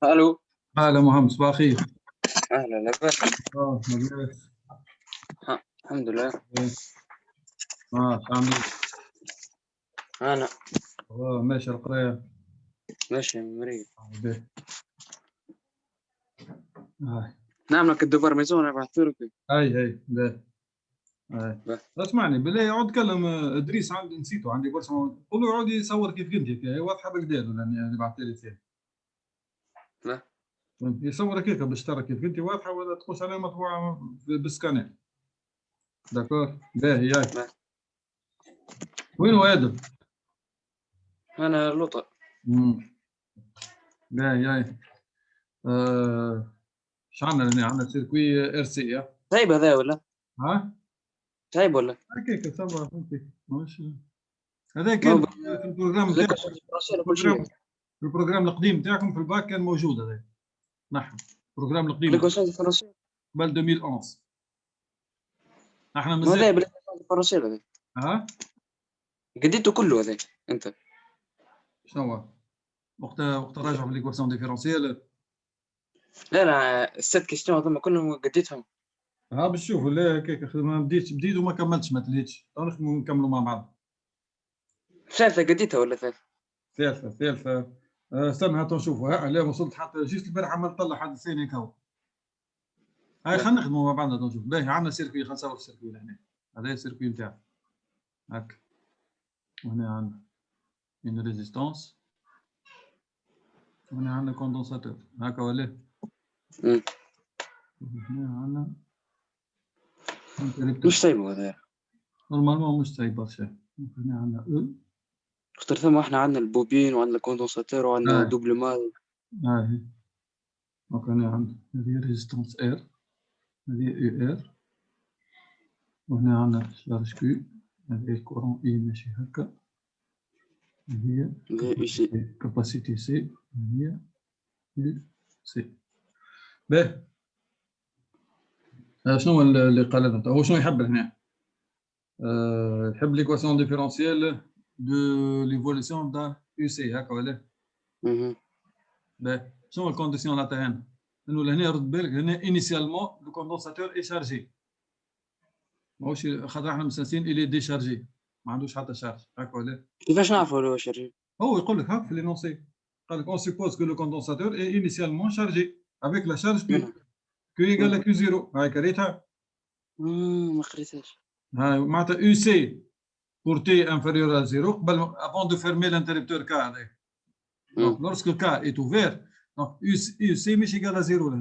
الو. هلا محمد، صباح الخير. اهلا لاباس. لاباس. الحمد لله. شو عامل؟ انا ماشي القراية. ماشي يا مريض. به. نعم لك الدوبر ميزون انا بعثت لك. هاي به. به. اسمعني بالله، يقعد كلم ادريس، عندي نسيته، عندي برشا قول له يقعد يصور كيف قلت لك، هي واضحه بالكدا اللي بعثت لي فيها. به. يصورك هيك بالاشتراك كيف قلت، واضحه ولا تخش عليها مطبوعه بالسكانر. داكور باهي. به. وين هو ادم؟ انا لوطا. باهي. ايش عندنا هنا؟ عندنا سيركوي ار سي. طيب هذا ولا؟ ها؟ طيب ولا؟ هكاك تصور فهمتي ماشي. هذا ما هو كان في البروجرام لك تاعكم. كل شيء. في البروجرام القديم تاعكم في الباك كان موجود هذا. نحن البروجرام القديم لك فرنسي قبل 2011 احنا ما مازال. هذا فرنسي هذا ها قديته كله هذا انت. شنو هو؟ وقت راجعوا في ليكواسيون ديفيرونسيال. لا لا الست كيستيون هذوما كلهم قديتهم. ها باش تشوفوا. لا هكاك ما بديت وما كملتش، ما تلهيتش. نخدموا نكملوا مع بعض. ثالثة قديتها ولا ثالثة. استنى هاتوا نشوفوا. لا وصلت حتى جيت البارح عملت طلع حد ثاني هكا. هاي خلينا نخدموا مع بعضنا نشوف. باهي عندنا سيركوي، خلينا نصور السيركوي لهنا. هذا السيركوي نتاعو هكا. وهنا عندنا une résistance. هنا عندنا كوندنساتور هكا ولا؟ هنا عندنا مش طيب هذا نورمالمون مش طيب برشا. هنا عندنا او. اختار ثم احنا عندنا البوبين وعندنا الكوندنساتور وعندنا دوبل مال. هاي دونك هنا عندنا هذه ريزيستونس ار، هذه اي ار. وهنا عندنا شارج كيو، هذه الكورون اي ماشي هكا. هذه كاباسيتي سي، هذه يو سي. باهي شنو هو اللي قال لنا؟ هو شنو يحب هنا؟ يحب ليكواسيون ديفيرونسيال دو ليفوليسيون دا يو سي هكا ولا؟ باهي شنو الكونديسيون اللي عطاها لنا؟ انه لهنا رد بالك، هنا انيسيالمون لو كوندونساتور اي شارجي، ماهوش خاطر احنا مسنسين الي ديشارجي، ما عندوش حتى شارج هكا ولا؟ كيفاش نعرفوا هو شارجي؟ هو يقول لك هاك في لينونسي، قال لك اون سيبوز كو لو كوندونساتور اي انيسيالمون شارجي افيك لا شارج كيو، كيو ايكال كيو زيرو. هاي قريتها؟ ما قريتهاش. هاي معناتها يو سي pour t inférieur à 0 avant de fermer l'interrupteur K. Donc, lorsque K est ouvert, donc UC est égal à 0.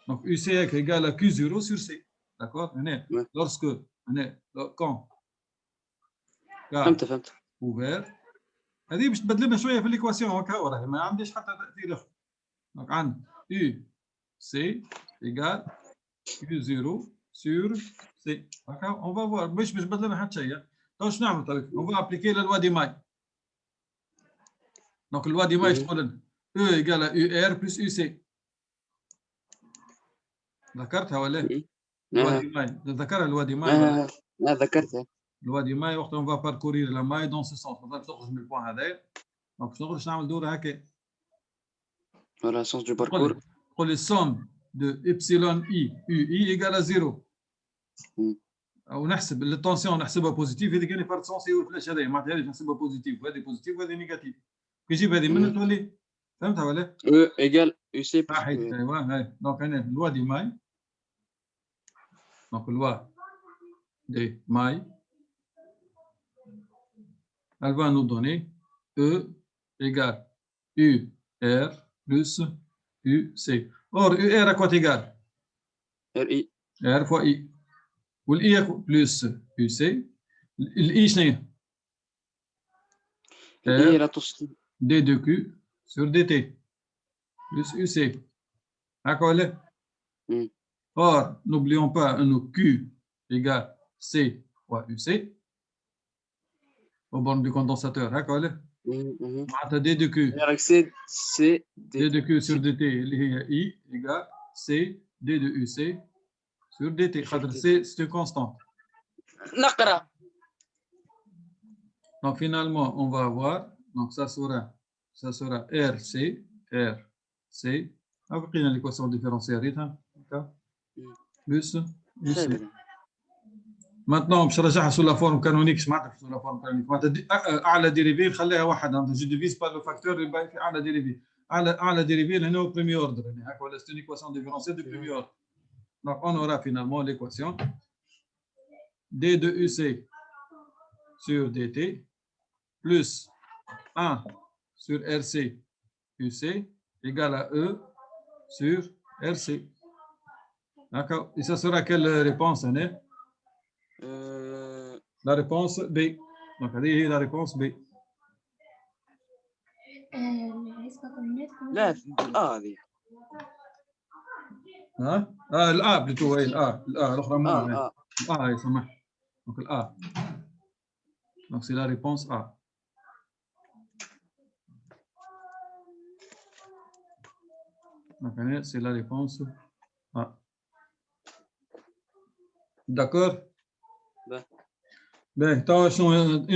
Donc, UC est égal à Q0 sur C. D'accord? Lorsque, quand K فهمت. ouvert, هذه باش تبدلنا شويه في ليكواسيون هكا وراه ما عنديش حتى تاثير اخر. دونك عندنا UC égal Q0 sur C. D'accord? On va voir. باش تبدلنا حتى شيء. تو شنو نعمل طيب؟ On va appliquer la loi des mailles. Donc, la loi des mailles تقول لنا E égale à UR plus UC. ذكرتها ولا؟ loi des mailles. ذكرها loi des mailles ولا؟ ذكرتها. loi des mailles وقت on va parcourir la maille dans ce sens. باش تخرج من البوان هذايا. دونك باش نخرج نعمل دورة هكا. Dans le sens du parcours. تقول لي somme de epsilon I UI égale à 0. او نحسب التونسيون نحسبها بوزيتيف، هذيك كان فرد سونسي والفلاش هذايا معناتها هذه نحسبها بوزيتيف وهذه بوزيتيف وهذه نيجاتيف. كي نجيب هذه منها تولي فهمتها ولا؟ او ايجال يو سي بلس ايوا هاي. دونك هنا لوا دي ماي، دونك لوا دي ماي elle va nous donner E égale UR plus UC. Or UR à quoi égal? RI. R fois I. والإي plus UC. الإي شنو هي؟ هي لا تصل D de Q sur dt plus UC. D'accord là? Or, n'oublions pas un Q égale C fois UC au borne du condensateur. D'accord là? D de Q. D de Q sur dt, I égale C D de UC sur dt. C'est une constante. Donc finalement, on va avoir, donc ça sera RC, R سي لقينا ليكواسيون ديفيرونسيال ريتها بلس يو سي. مانتنون باش نرجعها سو لا فورم كانونيك. اش معناتها سو لا فورم كانونيك؟ معناتها اعلى ديريفي نخليها واحد، جو ديفيز بار لو فاكتور اللي باين في اعلى ديريفي. اعلى ديريفي هنا هو بريمي اوردر، يعني هكا ولا ستون ايكواسيون ديفيرونسيال دو بريمي اوردر. دونك اون اورا فينالمون ليكواسيون دي دو يو سي sur dt plus 1 sur rc uc égale à e sur rc. D'accord. Et ça sera quelle réponse, Anne? La réponse B. Donc, allez, la réponse B. لا الآ هذه. ها؟ الآ plutôt, oui, الآ الأخرى moins. الآ هي سمح. Donc, الآ. Donc, c'est la réponse A. Donc, c'est la réponse A. D'accord? Bien,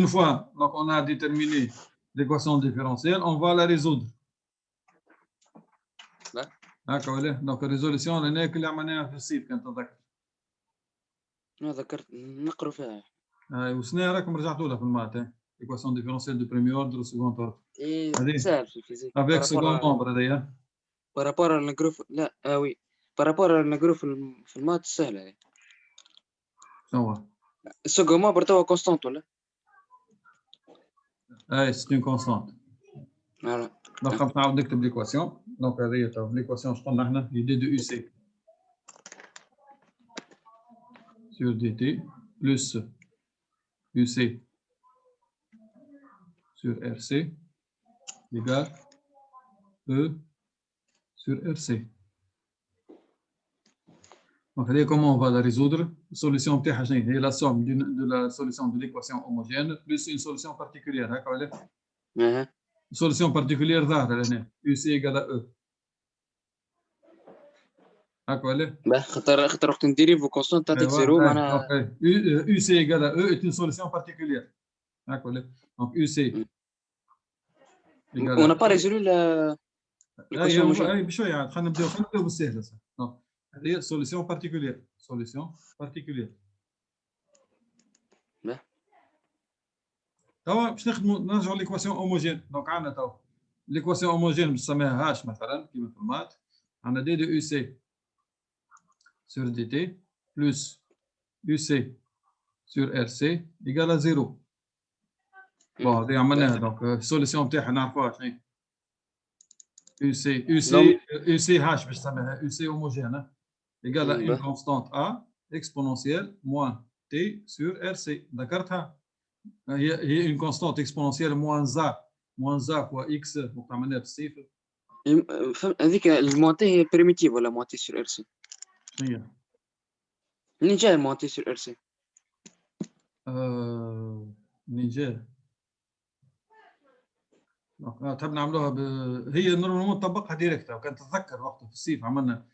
une fois donc, on a déterminé l'équation différentielle, on va la résoudre. D'accord. Donc, résolution, on est que la manière possible quand on ذكر. ذكرت نقرأ فيها. وسنة راكم رجعتوا لها في المات. Équation différentielle de premier ordre, second ordre. إيه سهل في الفيزيك. Avec second nombre هذيا. Par rapport à الجروف لا oui. Par rapport à الجروف في المات سهلة. شنو هو؟ السكون نومبر توا كونستانت ولا؟ c'est une constante. Voilà. Donc, خمسة نعاود نكتب l'équation. Donc, هذه توا l'équation شو قلنا احنا؟ هي d de uc sur dt plus uc sur rc égale e sur rc. Donc, comment on va la résoudre? La solution est la somme de la solution de l'équation homogène plus une solution particulière. Une solution particulière UC égale à E. خاطر وقت نديريف كونستانت تعطيك زيرو معناها UC égale à E est une solution particulière. Donc UC égale à E. On n'a pas résolu l'équation homogène. بشوية خلينا نبداو بالسهل. هذه solution particulière. Solution particulière. توا باش نرجعوا ليكواسيون هوموجين. دونك عندنا توا ليكواسيون هوموجين بنسميها هاش مثلا كيما في المات. عندنا دي دو يو سي سور دي تي بلس يو سي سور ار سي ايكال زيرو. بون هذه عملناها. دونك السوليسيون نتاعها نعرفوها شنو هي. يو سي هاش باش نسميها يو سي هوموجين ايكال اون كونستانت ا اكسبونونسيال موان تي سور ار سي. ذكرتها؟ هي une constante exponentielle moins a fois x وقت عملناها بالصفر. هذيك الموانتي هي بريميتيف ولا موانتي سور ار سي؟ شنو هي؟ منين جاي الموانتي سور ار سي؟ منين جاي؟ تحب نعملوها هي نورمالمون نطبقها ديريكت. كان تتذكر وقت في الصيف عملنا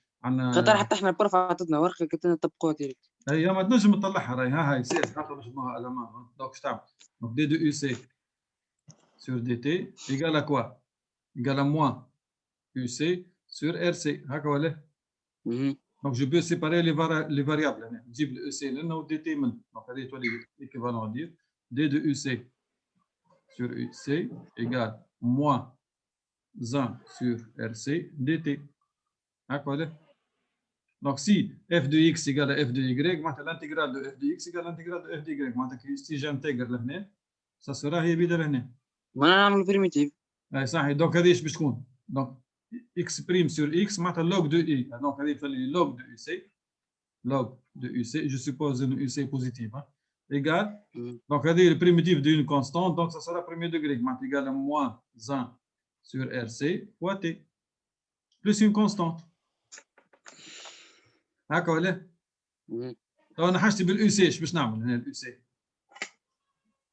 خاطر حتى احنا البروف عطتنا ورقه كنت نطبقوها ديريكت. هي ما تنجم تطلعها راهي هاي سير حتى باش نسموها المان. دونك اش تعمل؟ دونك دي دو يو سي sur dt égale à quoi? Égale à moins UC sur RC. هكا ولا؟ Donc je peux séparer les variables. نجيب ال EC لنا و dt من. Donc هذه تولي équivalent à dire d de UC sur UC égale moins 1 sur RC dt. هكا ولا؟ Donc si f de x égale à f de y, l'intégrale de f de x égale à l'intégrale de f de y. Si j'intègre لهنا ça sera هي بيدا لهنا. ما نعمل بريميتيف. اي صحيح. دونك هذه ايش باش تكون؟ دونك x بريم سور x معناتها log de i. دونك هذه تولي log de uc. log de uc. Je suppose une uc positive. Égal. Donc هذه le primitif d'une constante. Donc ça sera premier degré. معناتها égal à moins 1 sur rc fois t plus une constante. هكا ولا؟ تو انا حاجتي بالاو سي. ايش باش نعمل هنا الاو سي؟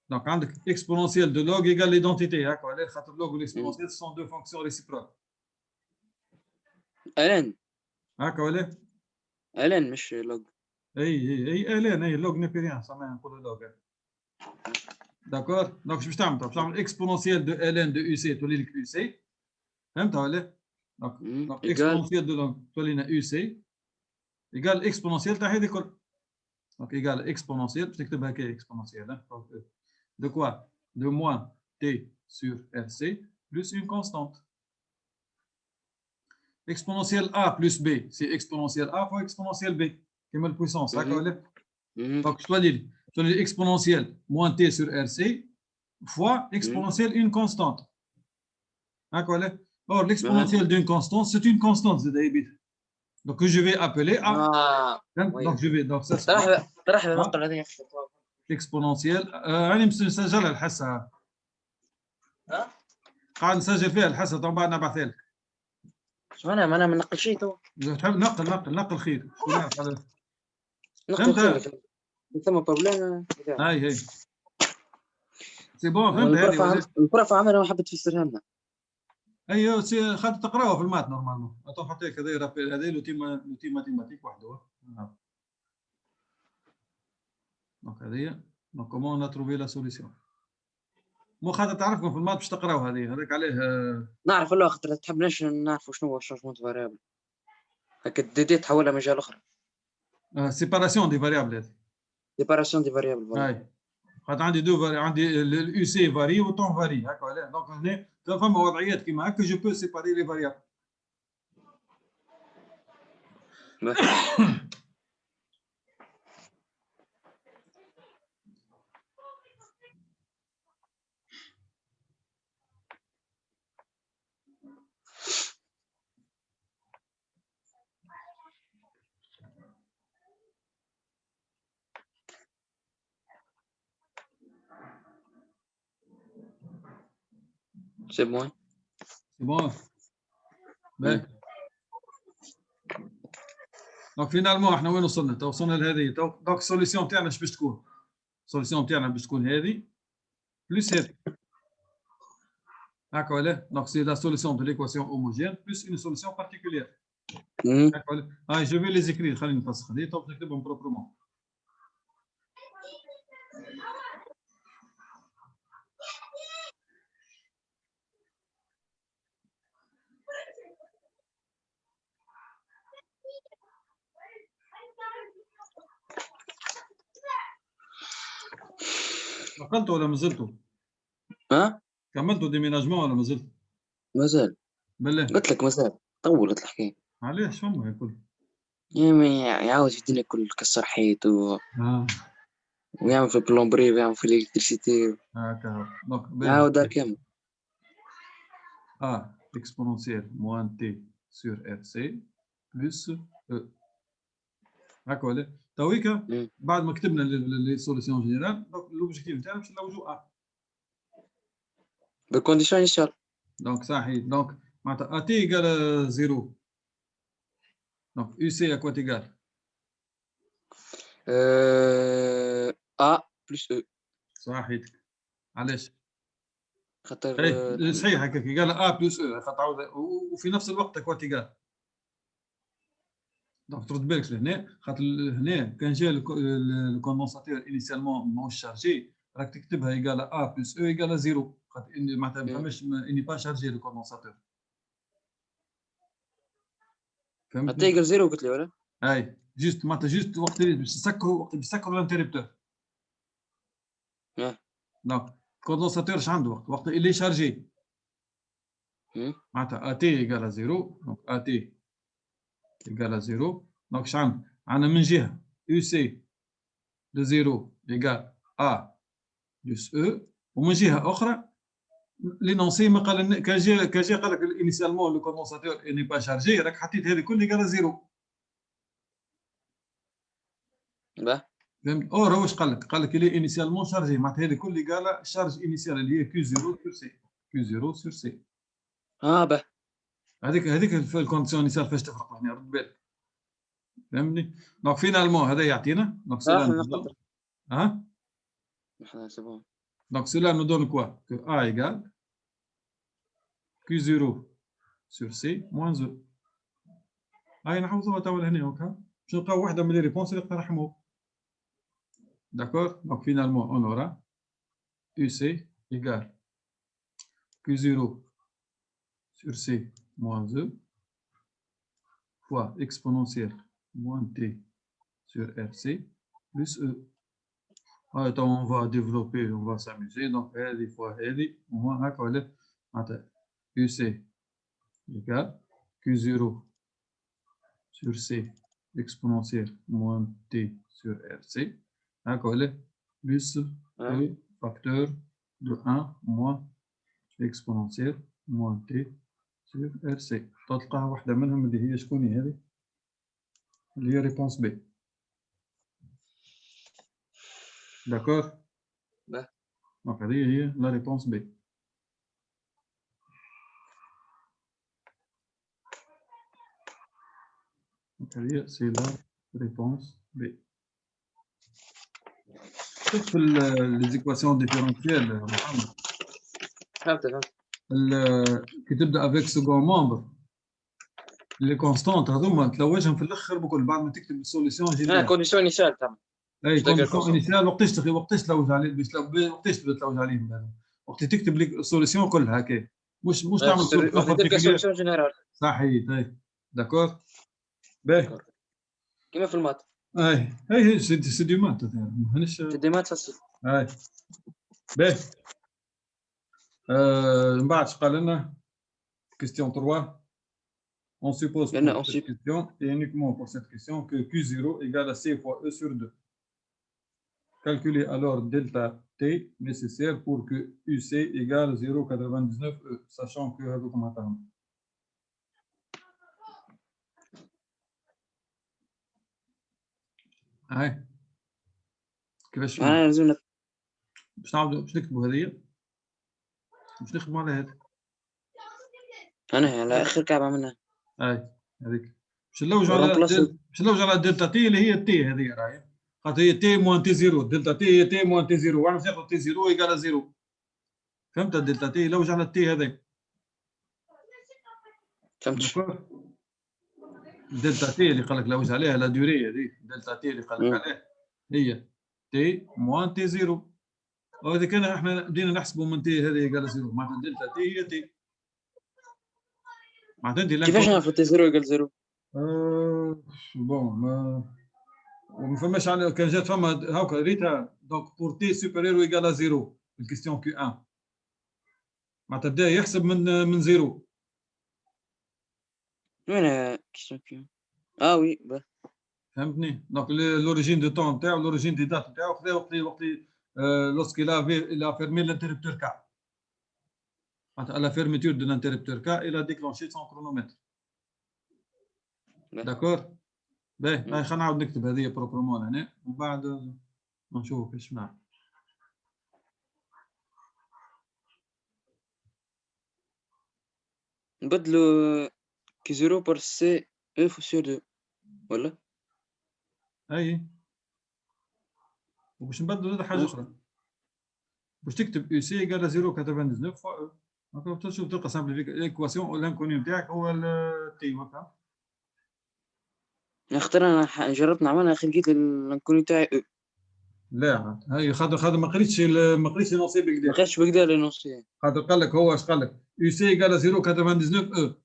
دونك عندك اكسبونونسيال دو لوغ ايكال ليدونتيتي. هكا ولا؟ خاطر لوغ والاكسبونونسيال سون دو فونكسيون ريسيبروك. الان هكا ولا؟ الان مش لوغ. اي الان اي لوغ ني ريان سامع نقولوا لوغ. داكور. دونك اش باش تعمل؟ باش تعمل اكسبونونسيال دو الان دو يو سي تولي لك يو سي. فهمت ولا؟ Donc Égal. exponentielle de l'oncle UC égale exponentielle تاع هذه الكل. Donc égale exponentielle باش نكتبها هكا exponentielle. De quoi? De moins t sur RC plus une constante. Exponentielle A plus B, c'est exponentielle A fois exponentielle B. Quelle est la puissance? Donc, je dois dire exponentielle moins t sur RC fois exponentielle une constante. D'accord? Or, l'exponentielle d'une constante, c'est une constante. Donc, que je vais appeler A. Donc, je vais. Donc, ça, c'est exponentielle. أنا مسجلها الحصة. قاعد نسجل فيها الحصة طبعا بعد نبعثها لك. شو أنا ما نقل شيء تو. تحب نقل خير. نقل خير. ثم بروبليم. هاي. سي بون فهمت هذه. البروف عمرها ما حبت تفسرها لنا. ايوه سي خاطر تقراوها في المات نورمالمون. اتو حتى هكا هذا لوتي ماتيماتيك وحده. دونك هذه دونك كومون اون تروفي لا سوليسيون. مو خاطر تعرفكم في المات باش تقراو هذاك عليه. نعرف والله خاطر تحبناش نعرفوا شنو هو الشونجمون دو فاريابل. هكا دي تحولها مجال اخرى. سيباراسيون دي فاريابل هذه. سيباراسيون دي فاريابل. هاي خاطر عندي عندي اليو سي فاري والطون فاري هكا ولا دونك هنا فما وضعيات كيما هكا جو بو سيباري لي فاريابل. C'est bon. C'est bon. باهي. دونك فينالمون احنا وين وصلنا؟ وصلنا لهذه. دونك السوليسيون تاعنا اش باش تكون؟ السوليسيون تاعنا باش تكون هذه بلس هذه. هاكا ولا؟ دونك سي لا سوليسيون دو ليكواسيون هوموجين بلس اون سوليسيون بارتيكولير. هاكا ولا؟ هاي جو في لي زيكري خليني نفسخ هذه تو نكتبهم بروبرومون. كملتوا ولا مازلتوا؟ كملتوا ديميناجمون ولا مازلتوا؟ مازال. بالله؟ قلت لك مازال. طولت الحكاية. علاش فما الكل؟ يعاود في الدنيا كل كسر حيط ويعمل في البلومبري ويعمل في الالكتريسيتي. هاكا دونك يعاود دار كامل. exponentielle moins t sur RC plus E. هاكا ولا؟ تويكا بعد ما كتبنا لي سوليسيون جينيرال دونك لوبجيكتيف تاعنا باش نلوجوا ا. بالكونديسيون انيسيال. دونك صحيح دونك معناتها ا تي ايكال 0. دونك يو سي ا كوا تيغال؟ ا بلس او. صحيح. علاش؟ خاطر صحيح هكاك قال ا بلس او خاطر وفي نفس الوقت كوا تيغال. دونك ترد بالك لهنا خاطر هنا كان جا الكوندونساتور انيسيالمون ماهوش شارجي راك تكتبها ايكال ا بلس او ايكال 0 خاطر معناتها ما فماش اني با شارجي الكوندونساتور. فهمت؟ حتى ايكال 0 قلت لي ولا؟ اي جوست معناتها جوست وقت اللي باش تسكروا الانتربتور. دونك الكوندونساتور اش عنده وقت اللي شارجي معناتها ا تي ايكال 0 دونك ا تي ايكال 0 دونك اش عندنا من جهه يو سي دو 0 ايكال ا بلس او ومن جهه اخرى لينونسي ما قال كان جا قال لك انيسيالمون لو كوندونساتور اني با شارجي راك حطيت هذه كل ايكال 0. فهمت؟ اور واش قال لك؟ قال لك اللي انيسيالمون شارجي معناتها هذه كل ايكال شارج انيسيال اللي هي كيو 0 سور سي. كيو 0 سور سي. باه هذيك الكونديسيون انيسيال فاش تفرق هنا رد بالك. فهمتني؟ دونك فينالمون هذا يعطينا دونك سيلا سي بون. Donc cela nous donne quoi? Que A égale Q0 sur C moins E. هاي نحوزوها توا لهنا هكا باش نلقاو واحدة من لي ريبونس اللي اقترحناهم. D'accord? Donc finalement on aura UC égale Q0 sur C moins E fois exponentielle moins t sur RC plus E. Attends, on va développer, on va s'amuser. Donc, هذه fois هذه, moins هكا ولا معناتها UC égale Q0 sur C exponentielle moins t sur RC. هكا ولا plus E facteur de 1 moins exponentielle moins t sur RC. تلقاها واحدة منهم اللي هي شكون هذه؟ اللي هي réponse B. D'accord? Donc, هذه هي la réponse B. Donc, هذه c'est la réponse B. شوف les équations différentielles محمد. فهمت. كي تبدا avec second membre les constantes هذوما تلوجهم في الاخر بكل بعد ما تكتب السوليسيون جينيرال. كونديسيون انيسيال تاع اي كونديسيون انيسيال وقتاش تلوج عليه وقتاش تبدا تلوج عليهم وقت تكتب لك السوليسيون كلها هكا مش تعمل سوليسيون جينيرال. صحيح طيب داكور باهي كيما في المات. اي سي دي مات مانيش سي دي مات فاسيل. اي باهي من بعد اش قال لنا question 3. On suppose pour cette question, et uniquement pour cette question, que Q0 égale à C fois E sur 2. Calculez alors delta T nécessaire pour que UC égale 0,99 E, sachant que هذوك عطاهم. هاي كيفاش لازم باش نعاودوا باش نكتبوا هذه باش نخدموا على هذا. انا على اخر كعبه منها. هذيك باش نلوجوا على دلتا تي اللي هي التي هذه راهي خاطر هي تي موان تي زيرو. دلتا تي هي تي موان تي زيرو وانا ناخذ تي زيرو ايكال زيرو. فهمت؟ دلتا تي لوج على التي هذا. فهمت. دلتا تي اللي قال لك لوج عليها لا دوري هذه. دلتا تي اللي قال لك عليها هي تي موان تي زيرو. وإذا كان احنا بدينا نحسبوا من تي هذه ايكال زيرو معناتها دلتا تي هي تي. معناتها انت كيفاش نعرف تي زيرو ايكال زيرو؟ بون ما فماش كان جات فما هاكا ريتها دونك بور تي سوبيريور ايكال زيرو في الكيستيون كيو 1 معناتها بدا يحسب من زيرو. وين كيستيون كيو؟ وي فهمتني؟ دونك لوريجين دو طون تاعو لوريجين دي دات تاعو خذا وقت لوسكي لا فيرمي لانتربتور كا معناتها لا فيرميتور دو لانتربتور كا الى ديكلونشي سون كرونومتر. داكور؟ باهي خلينا نعاود نكتب هذه بروبرومون هنا ومن بعد نشوف كيفاش نعمل. نبدلوا كي زيرو بار سي او سور دو ولا؟ وباش نبدلوا زاد حاجه اخرى باش تكتب يو سي ايكال 0.99 فوا او هكا تشوف تلقى سامبليفيك ليكواسيون لانكوني نتاعك هو التي هكا. اختار انا جربت نعملها اخي لقيت الكوني تاعي او. لا هاي خاطر ما قريتش نصيب بكدا. ما قريتش بكدا لنصي خاطر قال لك هو اش قال لك يو سي ايكال 0.99 او.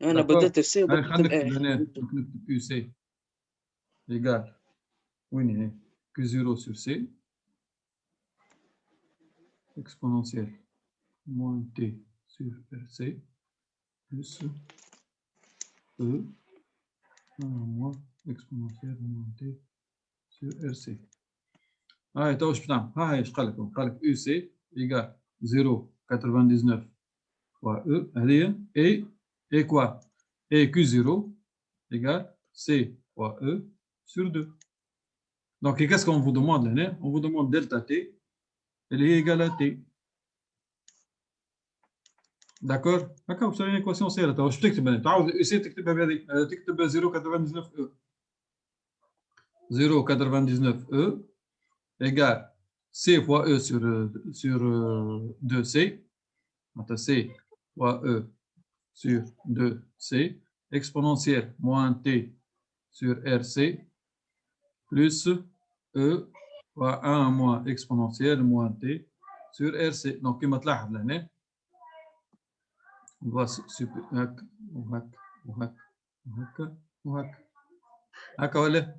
انا بدلت السي وبدلت نكتب يو سي ايكال وين هي كو 0 sur C exponentielle moins T sur RC plus E moins exponentielle moins T sur RC. هاي تو اش بتعمل؟ هاي ايش قال لك؟ قال لك يو سي ايكال 0.99 fois E هذه اي كوا اي كو 0 ايكال C fois E sur 2. Donc, qu'est-ce qu'on vous demande là? On vous demande delta T, elle est égale à T. D'accord? D'accord, vous avez une équation سهلة. تو شو تكتب هنا؟ تعاود essayer تكتبها بهذه تكتب 0.99 E. 0.99 E égale C fois E sur 2C. Donc, C fois E sur 2C exponentielle moins T sur RC plus E fois 1 moins exponentielle moins T sur RC. Donc, كما تلاحظ لهنا on va هك وهك وهك هكا وهكا هكا ولا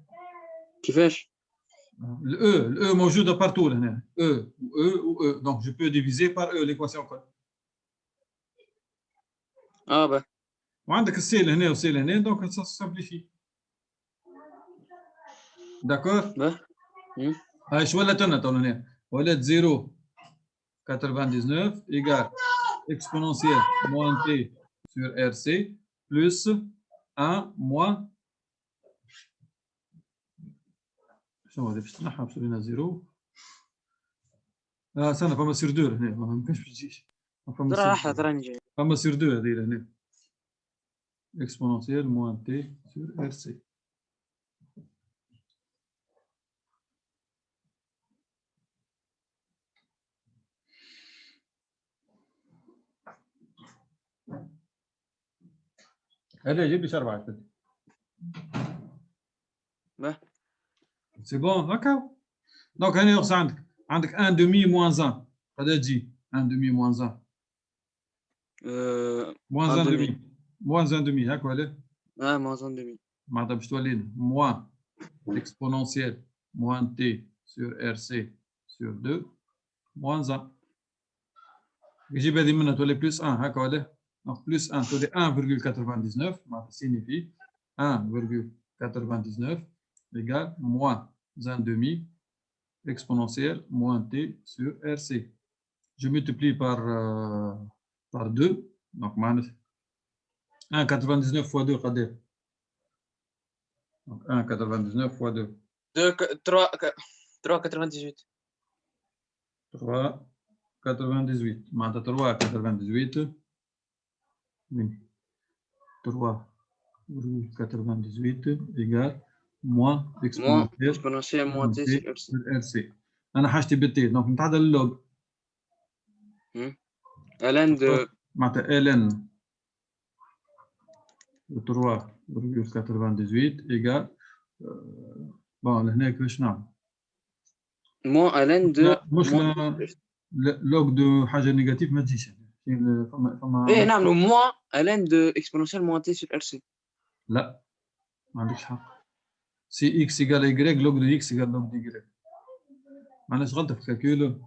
كيفاش؟ le E موجودة بارتو هنا E و E و E donc je peux diviser par E l'équation كل با وعندك السيل هنا والسيل هنا donc ça se simplifie d'accord با هاي شو ولات لنا تو هنا ولات 0,99 égale exponentielle moins t sur RC plus 1 moins شنو هذا باش تنحى باش تولينا 0 استنى فما سير 2 هنا ما يمكنش باش تجيش تراني جاي فما سير 2 هذه هنا exponentielle moins t sur RC هذا جيب لي 4 با سي بون هكا دونك هنا يقص عندك 1 demi moins 1 قداش تجي 1 demi moins 1 moins 1 demi moins 1 demi هكا ولا moins 1 demi معناتها باش تولينا moins exponentielle moins t sur RC sur 2 moins 1 يجيب هذه منها تولي بلس 1 هكا ولا دونك بلس 1 تولي 1,99 معناتها signifie 1,99 égale moins 1 demi exponentielle moins t sur RC. Je multiplie par 2, donc 1,99 fois 2 قداش؟ donc 1,99 fois 2 3,98 3,98 معناتها 3,98 3,98 égale moins exponentielle moins t sur RC. أنا حاجتي بالتي دونك نتعدل اللوج ln de معناتها ln 3,98 égale bon لهنا كيفاش نعمل؟ moins ln de مش لوج دو حاجة نيجاتيف ما تجيش فما ايه نعملوا moins ln de exponentielle moins t sur rc لا ما عندكش حق سي اكس ايجال اي لوج دو اكس ايجال لوج دو اي ما عندناش غلطة في الكالكول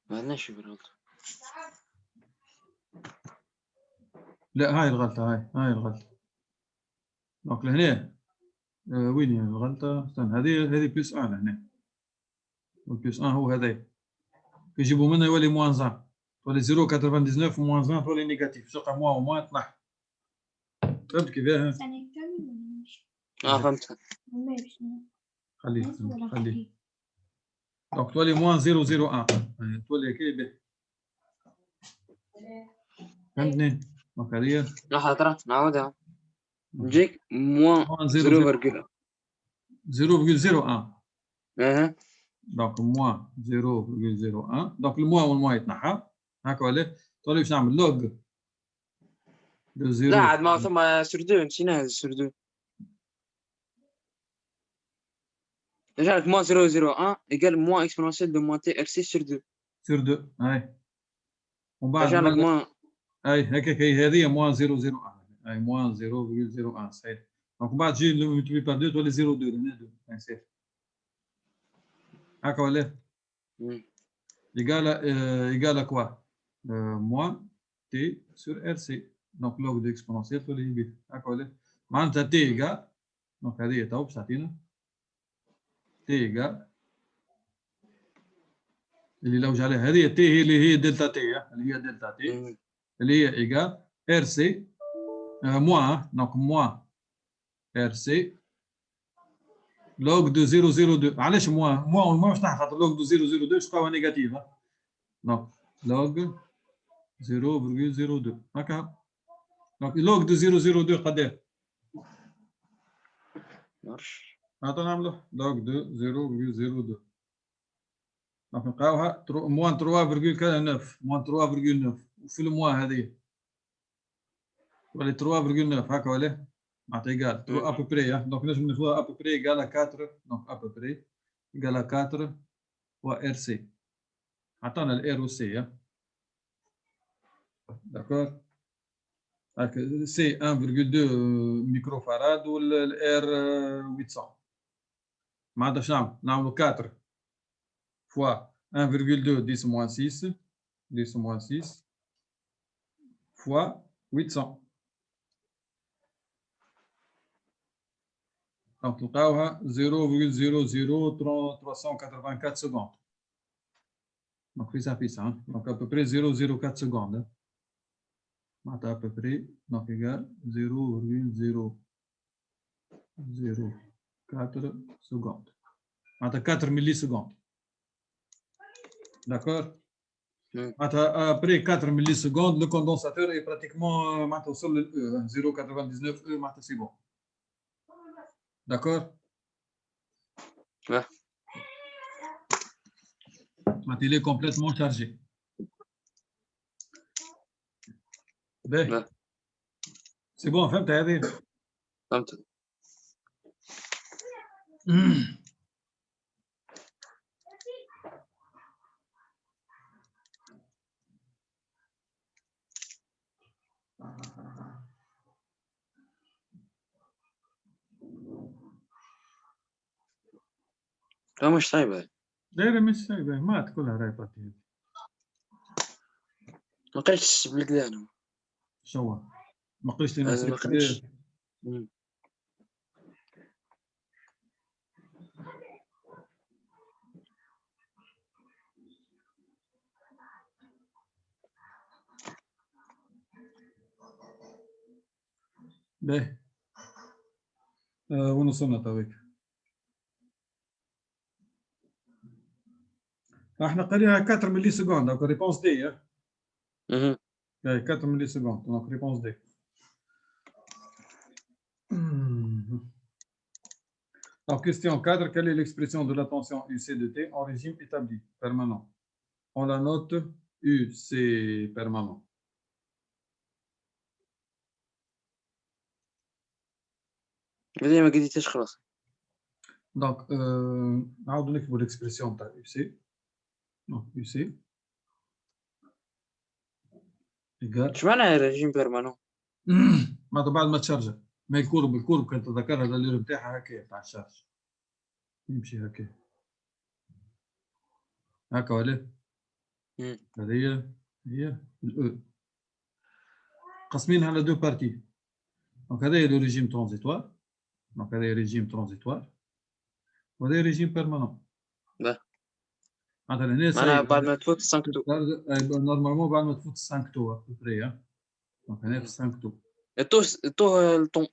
ما عندناش غلطة لا هاي الغلطة هاي الغلطة دونك لهنا وين هي الغلطة؟ استنى هذه بلس 1 هنا والبلس 1 هو هذا يجيبوا منها يولي موان 1 تولي 0,99 موان 1 تولي نيجاتيف تلقى موان وموان طلع فهمت كيفاه؟ فهمت خليه دونك تولي موان 0,01 تولي كي فهمتني؟ دونك هذه لحظة نعاودها نجيك موان 0,01 دونك موان 0,01 دونك الموان والموان يتنحى هكا ولا تولي باش نعمل لوج دو 0 لا عاد ما ثم سور 2 نسيناها سور 2 رجعت موان 0,01 ايكال موان اكسبونونسيال دو موان تي ار سي سور 2 سور 2 هاي ومن بعد رجع لك موان اي هكاك هذه موان 0,01 اي موان 0,01 صحيح دونك بعد تجي ملتبلي بار 2 تولي 0,2 هنا 2 صحيح هكا ولا égale à quoi moins t sur RC donc log de exponentielle تولي بي هكا ولا معناتها t égale دونك هذه تو باش تعطينا t égale اللي لوج عليها هذه t هي اللي هي دلتا t اللي هي دلتا t اللي هي égale RC moins donc moins RC log de 0,02 علاش موان والموان باش تحت خاطر لوج دو 0,02 تلقاوها نيجاتيف دونك log 0,02 هكا دونك log دو 0,02 قداش؟ معرفش هذا نعملوه log دو 0,02 دونك نلقاوها موان 3,9 موان 3,9 وفي الموان هذه تولي 3,9 هكا ولا معناتها ايكال ابوبري دونك نجم ناخذوها ابوبري ايكال 4 دونك ابوبري ايكال 4 و ار سي عطانا الار و سي داكور سي 1,2 ميكروفاراد والار 800 معناتها شنو نعملوا 4 فوا 1,2 10 moins 6 10 moins 6 fois 800 donc نلقاوها 0,00384 secondes donc fait ça donc à peu près 0,04 secondes معناتها à peu près donc égal 0,004 secondes معناتها 4 millisecondes d'accord après 4 millisecondes, le condensateur est pratiquement sur le E, 0,99 E, c'est bon. D'accord? Ouais. Il est complètement chargé. Ouais. C'est bon, فهمت هذه؟ فهمت. لا مش صعيبة. لا مش صعيبة، ما كلها راهي باتي. ما قريتش بالكدا أنا. شو؟ ما قريتش لي ما قريتش. باهي. وين وصلنا تويك؟ احنا قرينا 4 ملي سكوند دونك ريبونس دي. 4 ملي سكوند دونك ريبونس دي. Donc, question 4, quelle est l'expression de la tension UC de T en régime établi, permanent? On la note UC permanent. ما قديتش خلاص. Donc, نعاودو نكتبو l'expression تاع UC. Donc, UC égal. اش معناها ريجيم بيرمانون؟ معناتها بعد ما تشارج. ما الكورب كنت تذكرها الالير نتاعها هكا تاع الشارج. يمشي هكا. هكا ولا؟ هذه هي الاو. قسمينها على دو بارتي. دونك هذا هي لو ريجيم ترانزيتوار. دونك هذا هي ريجيم ترانزيتوار. وهذا ريجيم بيرمانون. لا. معناها بعد ما تفوت 5 تو. نورمالمون بعد ما تفوت 5 تو ابري. دونك هنا في 5 تو. الطون.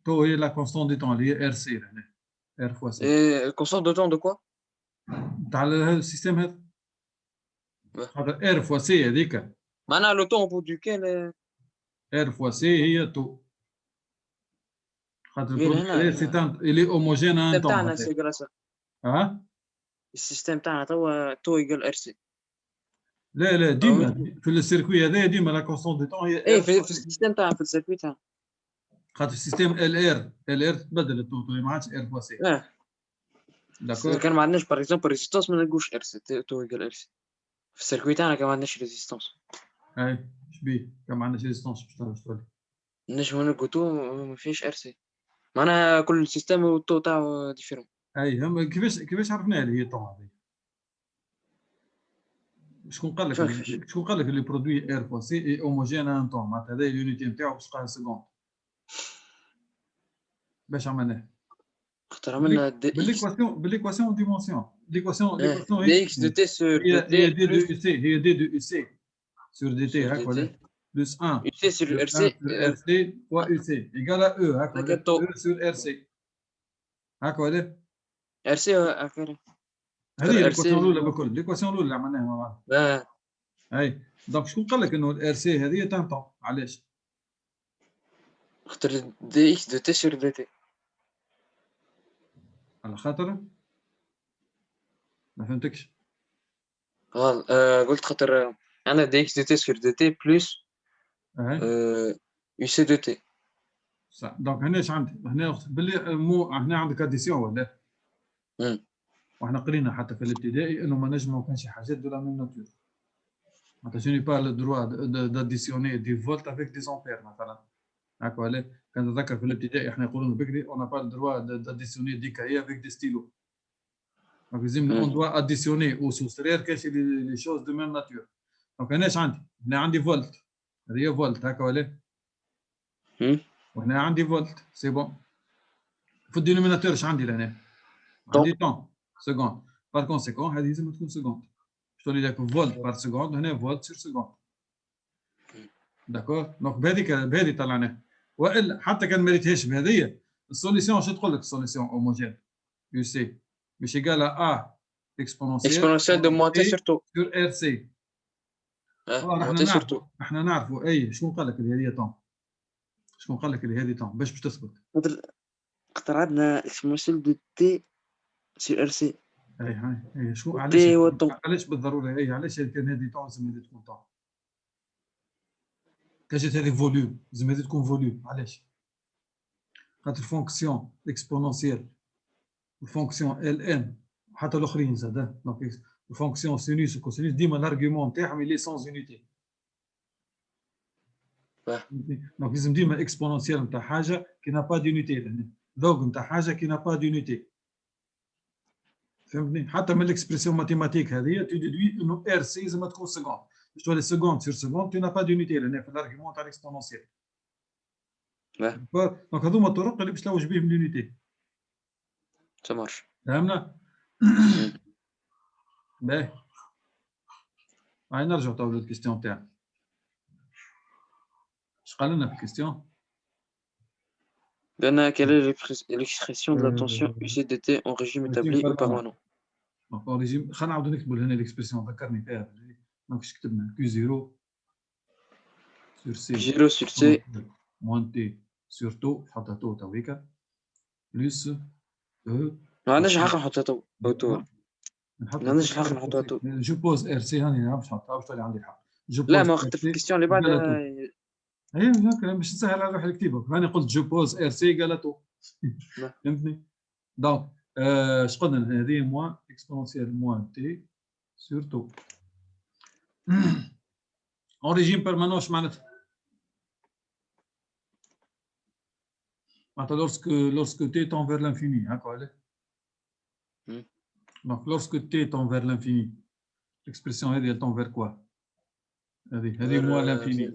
تو هي لا كونستون دي طون اللي هي ار سي هنا. ار فوا سي. كونستون دو طون دو كوا؟ تاع السيستم هذا. خاطر ار فوا سي هذيك. معناها لو طون بو دوكيل ار فوا سي هي تو. خاطر البرودوي سي تان الي هوموجين ان طون. تاعنا سي غراسا. السيستم تاعنا توا تو يقال ار سي. لا ديما في السيركوي هذايا ديما لا كونستون دي طون هي اي في السيستم تاعنا في السيركوي تاعنا. خاطر السيستم ال ار تبدل التو ما عادش ار فوا سي. داكور. كان ما عندناش باغ اكزومبل ريزيستونس ما نلقوش ار سي تو يقال ار سي. في السيركوي تاعنا كان ما عندناش ريزيستونس. اي شبيه كان ما عندناش ريزيستونس باش تولي. نجمو نلقو تو ما فيش ار سي. معناها كل سيستم والتو تاعو ديفيرون. اي هم كيفاش عرفنا اللي هي طون هذه؟ شكون قال لك اللي برودوي ار فوا سي اي هوموجين ان طون معناتها هذا اليونيتي نتاعو باش تلقاها سكوند. باش عملناه؟ اختار عملنا بالإيكواسيون ديمونسيون. الإيكواسيون دي اكس دو تي سور دي تي هي دي دو يو سي هي دي دو يو سي سور دي تي هاك ولا بلس 1 يو سي سور ار سي فوا يو سي ايكال ا او هاك ولا او سور ار سي هاك ولا ار سي هكا. هذه الإيكواسيون الأولى بكل الإيكواسيون الأولى اللي عملناها مع بعض. اي دونك شكون قال لك انه الار سي هذه تان طون؟ علاش؟ اختار دي اكس دو تي سور دي تي. على خاطر ما فهمتكش. قلت خاطر عندنا دي اكس دو تي سور دي تي بلس يو سي دو تي. صح. دونك هنا اش عندي؟ هنا باللي مو هنا عندك اديسيون ولا؟ وحنا قرينا حتى في الابتدائي انه ما نجمو كان شي حاجات دو لا ميم ناتور. Je n'ai pas le droit d'additionner des volts avec des ampères مثلا. هكا ولا كان تذكر في الابتدائي احنا يقولون بكري on n'a pas le droit d'additionner des cahiers avec des stylos. Donc on doit additionner ou soustraire les choses de même nature. Donc انا ايش عندي؟ هنا عندي فولت. هذه فولت هكا ولا؟ وهنا عندي فولت سي بون. في الدينوميناتور ايش عندي لهنا؟ عندي طون سكوند. بار كونسيكون هذه لازم تكون سكوند. تولي لك فولت بار سكوند هنا فولت سير سكوند. داكور دونك بهذه طلعناها. والا حتى كان ما ريتهاش بهذه السوليسيون شو تقول لك السوليسيون هوموجين يو سي مش ايكال ا اكسبونونسيال دو موان تي سور تو سور ار سي. احنا نعرفوا اي شكون قال لك اللي هذه طون؟ شكون قال لك اللي هذه طون باش تثبت؟ خاطر عندنا اكسبونونسيال دو تي سور ار سي. اي شو علاش بالضروره اي علاش كان هذه طون لازم تكون طون؟ كاجت هذه فوليوم لازم هذه تكون فوليوم علاش؟ خاطر فونكسيون اكسبونونسيال الفونكسيون ال ان حتى الاخرين زاد دونك الفونكسيون سينوس وكوسينوس ديما الارغيومون تاعهم اللي سونز يونيتي. دونك لازم ديما اكسبونونسيال نتاع حاجه كي نا با دونيتي ذوق نتاع حاجه كي نا با دونيتي. فهمتني؟ حتى من الاكسبرسيون ماتيماتيك هذه تو ديدوي انه ار سي لازم تكون سكوند باش تولي سكوند سير سكوند تو نا با دونيتي لهنا في الارغيومون تاع الاكسبونونسيال. دونك هذوما الطرق اللي باش تلوج بهم لونيتي. تمارش فهمنا؟ باهي هاي نرجعو تو للكيستيون تاعنا. اش قال لنا في الكيستيون؟ قالنا quelle est l'expression de la tension UCDT en régime établi ou permanent. دونك اون ريجيم خلينا نعاودو نكتبو لهنا ليكسبرسيون ذكرني فيها. دونك اش كتبنا؟ كيو 0 sur C 0 sur C moins T sur تو حطها تو تويكا بلس E. ما عندناش الحق نحطها تو ما عندناش الحق نحطها تو. جو بوز ار سي هاني باش نحطها باش تولي عندي الحق. لا ما خاطر في الكيستيون اللي بعدها ايوه هكا باش نسهل على روحي الكتيبه. هاني قلت جو بوز ار سي قال تو. فهمتني؟ دونك اش قلنا هذه موان اكسبونونسيال موان تي سور تو اون ريجيم بيرمانون. اش معناتها؟ معناتها lorsque t tend vers l'infini هكا ولا؟ Donc lorsque t tend vers l'infini l'expression هذه elle tend vers quoi؟ هذه moins l'infini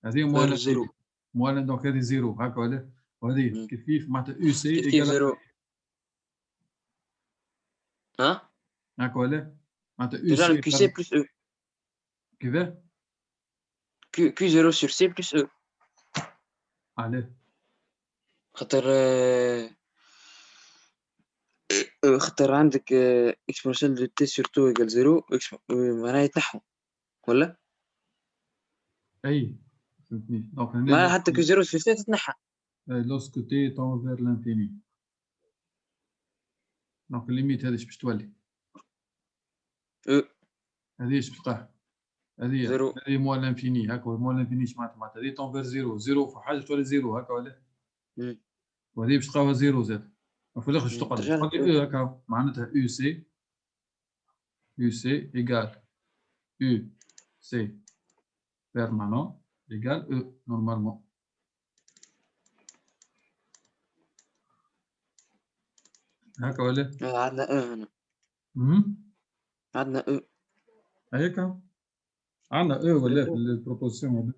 هذه moins l'infini moins donc هذه زيرو هكا ولا؟ وهذه كيف معناتها يو سي ايكال ها هكا ولا؟ معناتها يو déjà سي كيو سي بلس او كيفاه؟ كيو 0 sur C plus E. علاه؟ خاطر عندك اكسبونسيال دو تي سور تو ايكال 0 معناها يتنحوا ولا؟ اي فهمتني. دونك معناها حتى كيو 0 sur C تتنحى. lorsque t tend vers l'infini دونك الليميت هذه باش تولي هذه ايش بتلقاها؟ هذه موان لانفيني هكا. موان لانفيني اش معناتها؟ هذه تون فير زيرو زيرو في حاجه تولي زيرو هكا ولا؟ وهذه باش تلقاوها زيرو زاد. وفي الاخر اش تقعد؟ تقعد هكا معناتها يو سي ايكال يو سي بيرمانون ايكال او نورمالمون. هكا ولا؟ عندنا هنا عندنا هيك عندنا ولا في البروبوزيسيون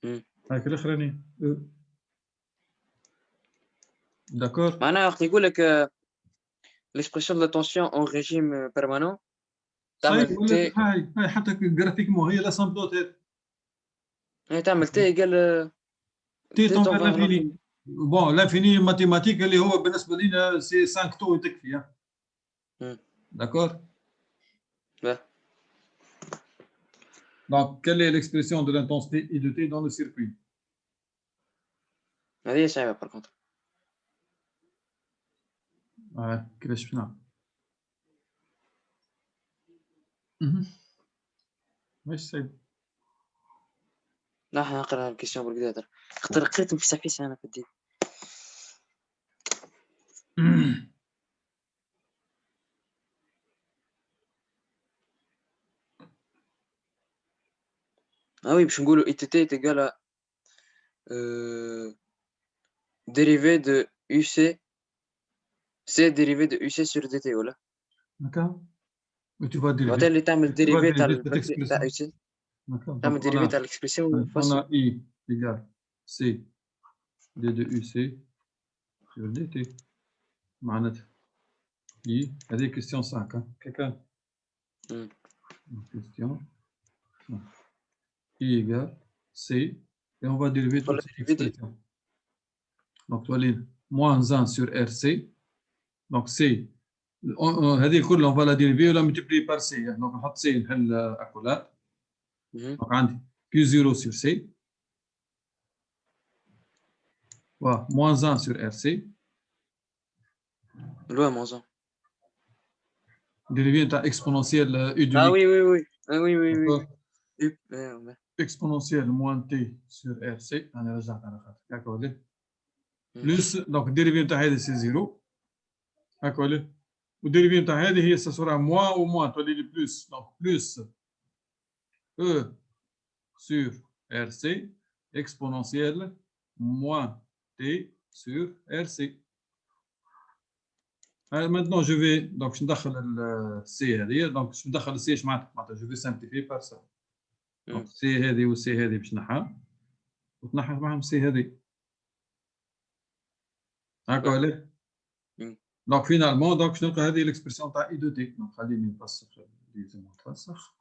هذا هاك الاخراني داكور. معناها وقت يقول لك l'expression de la tension en régime permanent تعمل تي هاي حتى جرافيكمون هي لا سامبلوت هي تعمل تي ايكال تي تون فير لانفيني. بون لانفيني ماتيماتيك اللي هو بالنسبه لينا سي 5 تو تكفي. داكور. Donc, quelle est l'expression de l'intensité I de T dans le circuit? هذه صعبة par contre. كيفاش باش نعرف؟ ماشي صعيب. لا احنا نقرا الكيسيون بالكدا خاطر قريتهم في سافيس انا في الدين. Ah oui, باش نقولوا ITT est égal à dérivé de UC, C dérivé de UC sur DT, voilà. D'accord. Et tu vas وقت اللي تعمل dérivé تاع cette تاع expression. UC، D'accord. تعمل Donc, dérivé تاع l'expression on facile. a I égale C D de UC sur DT. معناتها I, هذه question 5. Hein. Quelqu'un? Question. I égale C. Et on va dériver toute cette expression. Donc, tu as moins 1 sur RC. Donc, C. هذه كلها on va la dériver et la multiplier par C. Donc, نحط C نحل accolade. Donc, عندي Q0 sur C. Voilà, moins 1 sur RC. Loin, moins 1. Dérivé exponentielle U de Ah X. oui, oui, oui. Ah oui, oui, oui. Exponentielle moins T sur RC. D'accord. Plus, donc, dérivé de c'est 0. D'accord. Le dérivé de ça sera moins ou moins. Tu as plus. Donc, plus E sur RC exponentielle moins T sur RC. Maintenant, je vais donc je ندخل le C هذه donc je ندخل C ايش معناتها je vais simplifier par ça. Donc C هذه و C هذه باش نحها وتنحى معهم C هذه. هاكا ولا؟ donc finalement donc je نلقى هذه l'expression تاع I de T. donc خليني نفسخ لازم نفسخ.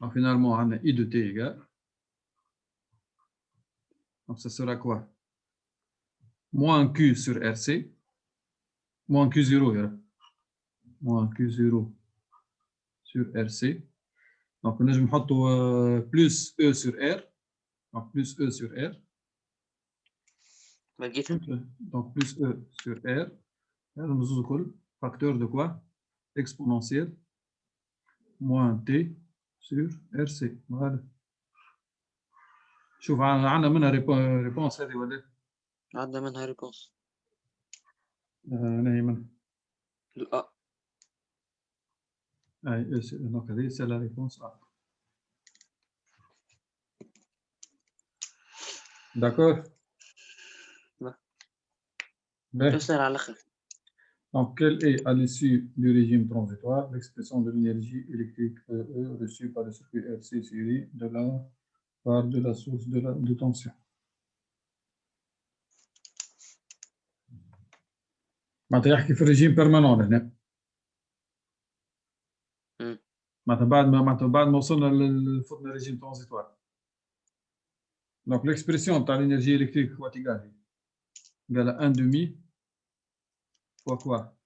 Donc finalement, on a I de T égale. Donc ça sera quoi? Moins Q sur RC. Moins Q0. Moins Q0 sur RC. Donc on a plus E sur R. Donc plus E sur R. Donc plus E sur R. Facteur de quoi? Exponentiel. Moins T sur RC. Voilà. شوف عندنا منها ريبونس هذه ولا؟ عندنا منها ريبونس. هنا منها. الأ. donc هذه c'est la réponse A. D'accord? Donc, quelle est à l'issue du régime transitoire l'expression de l'énergie électrique reçue par le circuit RC série de la part de la source de tension? معناتها يحكي في الريجيم بيرمانون هنا. معناتها بعد ما وصلنا لفتنا الريجيم ترانزيتوار. Donc l'expression تاع l'énergie électrique quoi égale à 1 demi fois quoi?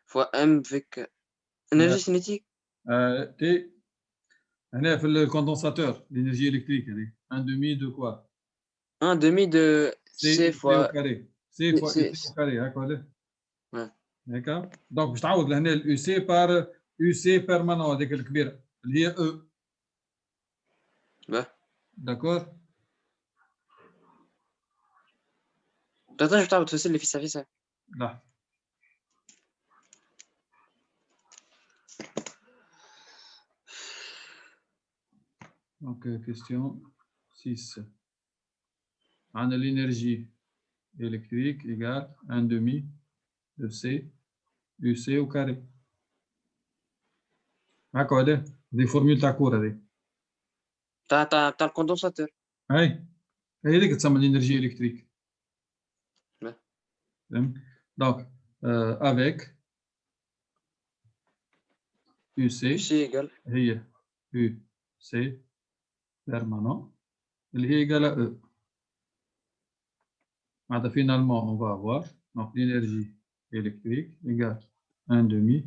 Fois M avec énergie cinétique. T هنا في الكوندنساتور l'énergie électrique هذه 1 demi de quoi? 1 demi de C fois au carré. C fois U au carré هكا ولا؟ هكا. دونك باش تعوض لهنا اليو سي بار يو سي بيرمانون هذيك الكبيره اللي هي او. داكور. تقدرش تعوض تفاصيل اللي في سا. لا. Donc question 6. On a l'énergie électrique égale 1 demi de C UC au carré. هكا ولا؟ دي فورمول تاع كور هذه. تاع الكوندنساتور. هاي هذيك تسمى l'énergie électrique. Donc avec UC هي UC permanent اللي هي égale à E. Finalement, on va avoir donc l'énergie électrique égale 1 demi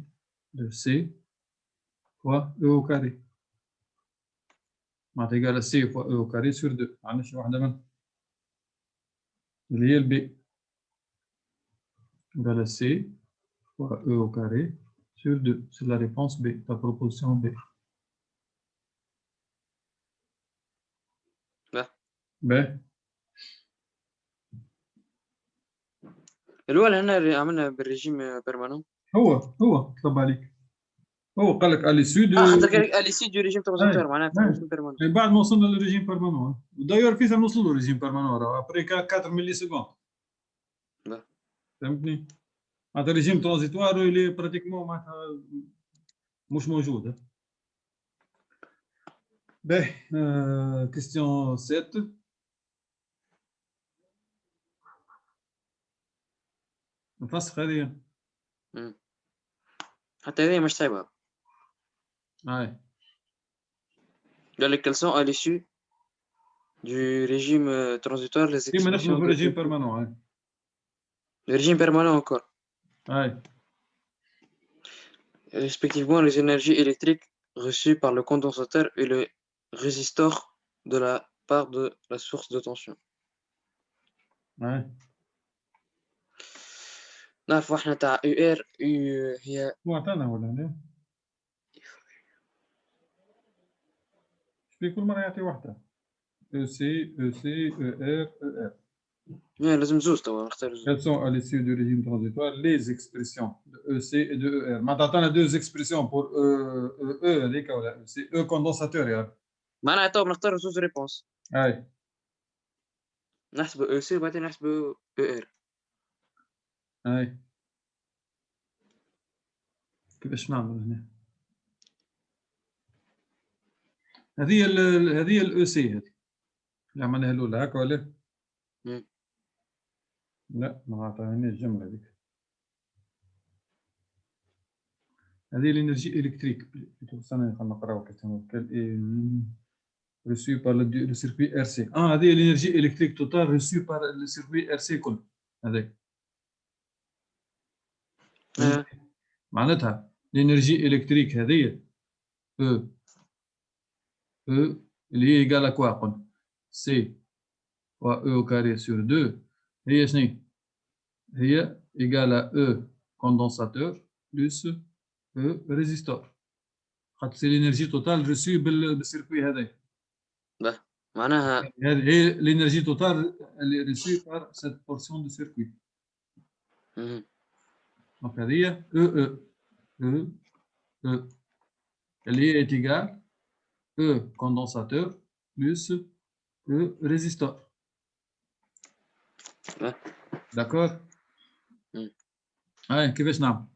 de C fois E au carré. égale à C fois E au carré sur 2. معلش واحدة منها اللي هي B égale à C fois E au carré sur 2. C'est la réponse B, la proposition B. B. الأول هنا عملنا بالريجيم بيرمانون. هو طلب عليك، هو قال لك على سود. خاطر قال لك اليسي دو ريجيم ترانزيتور معناتها ريجيم بيرمانون. بعد ما وصلنا للريجيم بيرمانون، وداير كيف نوصل للريجيم بيرمانون ابري 4 ملي سكوند. فهمتني؟ هذا ريجيم ترانزيتوار اللي براتيكمون معناتها مش موجود. باهي كيستيون 7. نفسخ هذه. حتى هذه مش صعيبة. هاي قال لك quels sont à l'issue du régime transitoire les كيما نخدموا expressions في de الريجيم بيرمانون. هاي le régime permanent encore. هاي Respectivement les énergies électriques reçues par le condensateur et le résistor de la part de la source de tension. هاي نعرف احنا تاع UR هي معطانا ولا لا؟ في كل مرة يعطي واحدة. EC ER ER. لازم زوز توا نختار زوز. Quelles sont à l'issue du régime transitoire les expressions de EC et de ER. ما تعطينا 2 expressions pour E هذيك ولا c'est E condensateur يعني. معناها توا بنختار زوز ريبونس. هاي نحسب EC وبعدين نحسب ER. هاي كيفاش نعمل هنا؟ هذه ال EC هذه اللي عملناها الأولى هكا ولا؟ لا ما عطانيش الجملة هذيك. هذه الانرجي الكتريك. خلينا نقراو reçu par le circuit RC. هذه الانرجي الكتريك توتال reçu par le circuit RC كل هذاك. معناتها الانرجي الكتريك هذه E اللي هي ايكال كوا قلنا سي و او كاري سور 2 هي شنو هي ايكال او كوندنساتور بلس او ريزيستور خاطر سي الانرجي توتال ريسيو بالسيركوي هذا. معناها هذه هي الانرجي توتال اللي ريسيو بار سيت بورسيون دو سيركوي. دونك هذه هي او اللي هي ايكال E condensateur plus E résistor. D'accord? Allez, كيفاش نعمل؟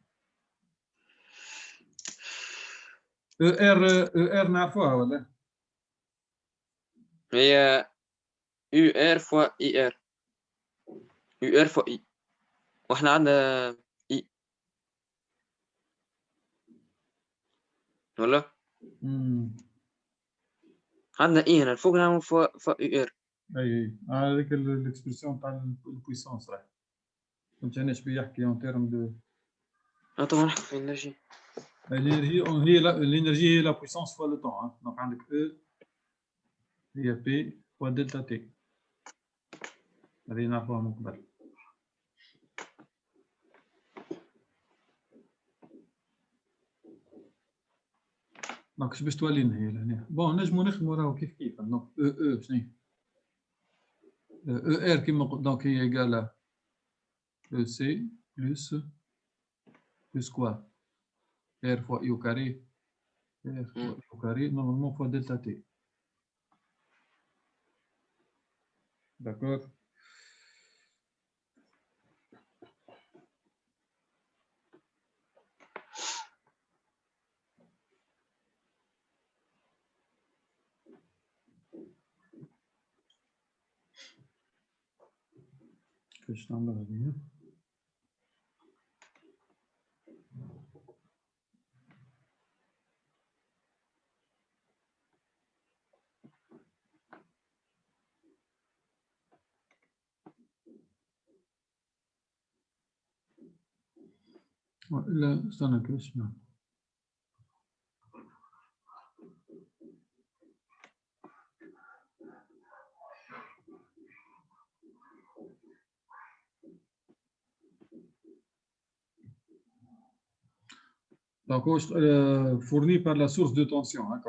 ER نعرفوها ولا؟ هي UR فوا IR. UR فوا I. واحنا عندنا I. ولا؟ عندنا اي هنا الفوق نعمل فوق UR. اي هذيك الاكسبرسيون تاع البويسونس راح كنت انا شبيه يحكي اون تيرم دو. طبعا نحكي في الانرجي. الانرجي هي لا بويسونس فوا لو طون. دونك عندك E هي P فوا دلتا تي. هذه نعرفوها من قبل. دونك اش باش تولي لنا هي لهنا. بون نجمو نخدمو راهو كيف كيف. دونك شنو هي ER كيما قلت. دونك هي ايكال EC plus quoi R fois I au carré R fois I au carré normalement fois delta T. D'accord. كيفاش نعمل هذه؟ لا استنى كيفاش نعمل؟ Donc, fourni par la source de tension, hein,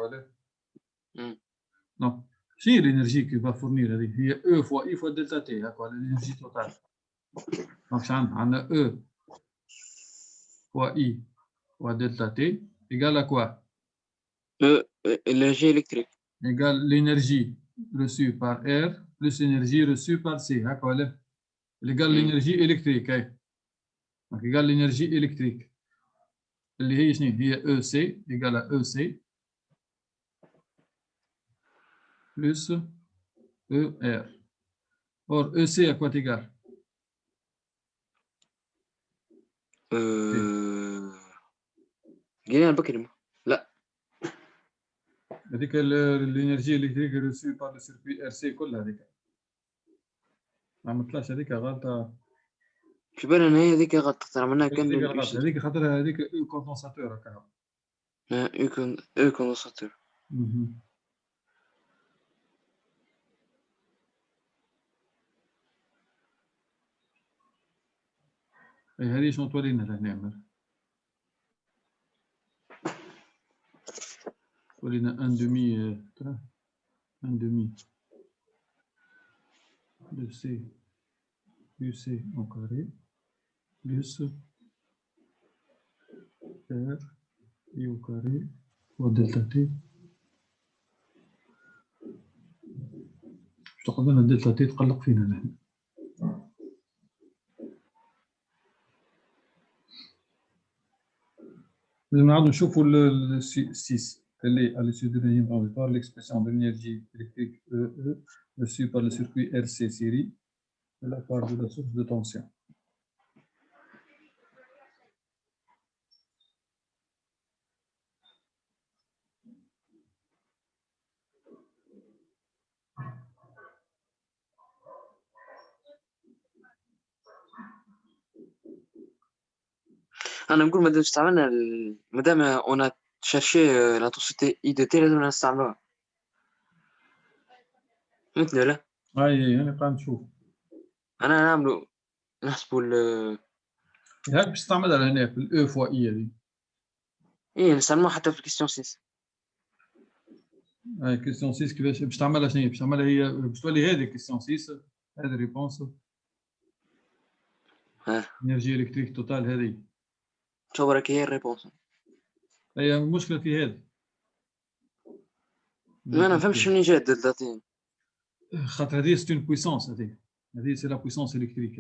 donc, c'est l'énergie qui va fournir, il y a E fois I fois delta T, l'énergie totale. Donc, on a E fois I fois delta T égale à quoi? L'énergie électrique. Égale l'énergie reçue par R plus l'énergie reçue par C. Égale l'énergie électrique. Donc, égale l'énergie électrique. اللي هي شنو هي EC égale à EC plus ER. Or, EC à quoi égale? جينا بكلمة لا هذيك l'énergie électrique reçue par le circuit RC كلها هذيك ما عملتلاش هذيك غلطة. في بالي ان هي ذيك غلط ترى منها كان هذيك غلط هذيك خاطر هذيك او كوندنساتور هكا. يكون كوندنساتور. هذه شنو تولينا لهنا؟ تولينا ان demi de C UC au carré plus R I au carré fois delta T. باش تاخذ لنا دلتا تي تقلق فينا نحن. لازم نعاودو نشوفو ال 6 اللي à l'issue de l'énergie transitoire l'expression de l'énergie électrique E reçue par le circuit RC série de la part de la source de tension. انا نقول مادام استعملنا مادام اون ا شيرشي لانتونسيتي اي دو تي لازم نستعملوها مثل لا اي انا قاعد نشوف انا نعملو نحسبوا هاك باش تستعملها هنا في الاو فوا اي هذه. ايه نستعملوها حتى في الكيستيون 6. اي كيستيون 6 كيفاش باش تعملها؟ شنو باش تعملها؟ هي باش تولي هذه كيستيون 6 هذه ريبونس انرجي الكتريك توتال هذه شوف راك هي الريبونس. هي المشكله في هذه ما نفهمش منين جات دلتا. خاطر هذه سي اون بويسونس هذه سي لا بويسونس الكتريك